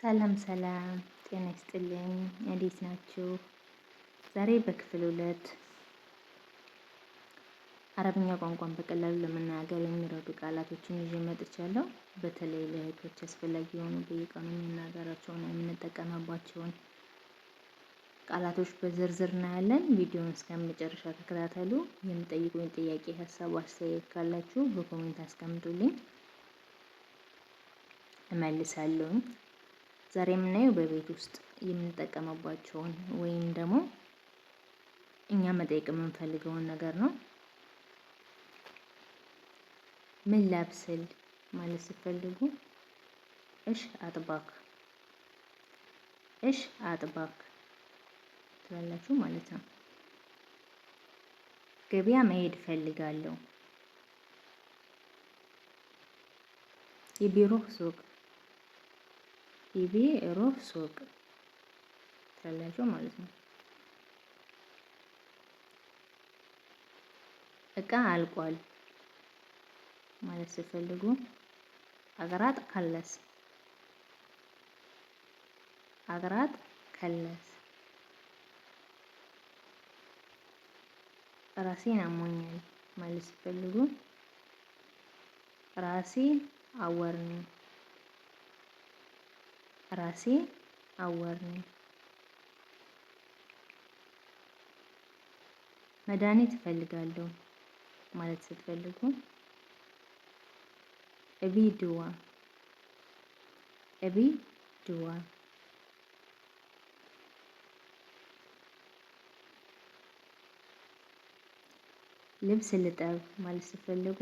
ሰላም ሰላም፣ ጤና ይስጥልኝ። እንዴት ናችሁ? ዛሬ በክፍል 2 አረብኛ ቋንቋን በቀላሉ ለመናገር የሚረዱ ቃላቶችን ይዤ መጥቻለሁ። በተለይ ለእህቶች አስፈላጊ የሆኑ በየቀኑ የምናገራቸውን የምንጠቀምባቸውን ቃላቶች በዝርዝር እናያለን። ቪዲዮውን እስከ መጨረሻ ተከታተሉ። የምጠይቁኝ ጥያቄ፣ ሀሳብ፣ አስተያየት ካላችሁ በኮሜንት አስቀምጡልኝ፣ እመልሳለሁ። ዛሬ የምናየው በቤት ውስጥ የምንጠቀምባቸውን ወይም ደግሞ እኛ መጠየቅ የምንፈልገውን ነገር ነው። ምን ላብስል ማለት ስትፈልጉ እሽ አጥባክ፣ እሽ አጥባክ ትላላችሁ ማለት ነው። ገበያ መሄድ እፈልጋለሁ። የቢሮ ሱቅ፣ የቢሮ ሱቅ ትላላችሁ ማለት ነው። እቃ አልቋል ማለት ስትፈልጉ አገራት ካለስ፣ አገራት ከለስ። ራሴን አሞኛል ማለት ስትፈልጉ ራሴ አወርኝ፣ ራሴ አወርኝ። መድኃኒት እፈልጋለሁ ማለት ስትፈልጉ እቢ ድዋ፣ እቢ ድዋ። ልብስ ልጠብ ማለት ስትፈልጉ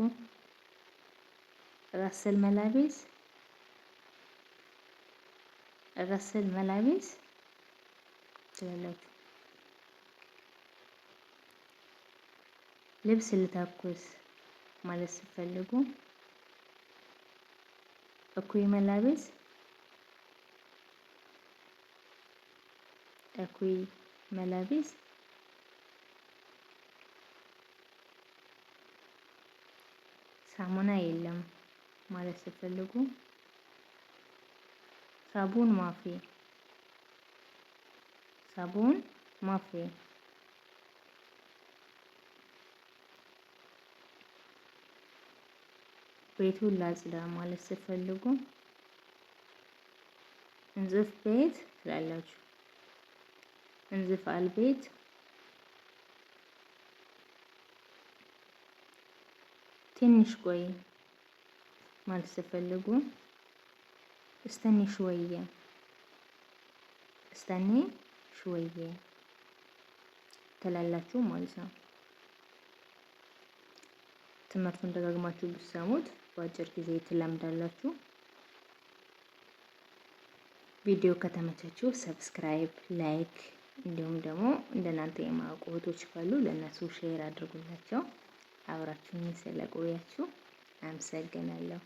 ራስል መላቤስ፣ ራስል መላቤስ ትላላችሁ። ልብስ ልተኩስ ማለት ስትፈልጉ እኩይ መላቤስ፣ እኩይ መላቤስ። ሳሙና የለም ማለት ስትፈልጉ ሳቡን ማፊ፣ ሳቡን ማፊ። ቤቱን ላጽዳ ማለት ስትፈልጉ እንዝፍ ቤት ትላላችሁ። እንዝፍ አልቤት። ትንሽ ቆይ ማለት ስትፈልጉ እስተኒ ሽወየ፣ እስተኒ ሽወየ ትላላችሁ ማለት ነው። ትምህርቱን ደጋግማችሁ ብትሰሙት በአጭር ጊዜ ትለምዳላችሁ። ቪዲዮ ከተመቻችሁ ሰብስክራይብ፣ ላይክ እንዲሁም ደግሞ እንደናንተ የማያውቁ እህቶች ካሉ ለእነሱ ሼር አድርጉላቸው። አብራችሁኝ ስለቆያችሁ አመሰግናለሁ።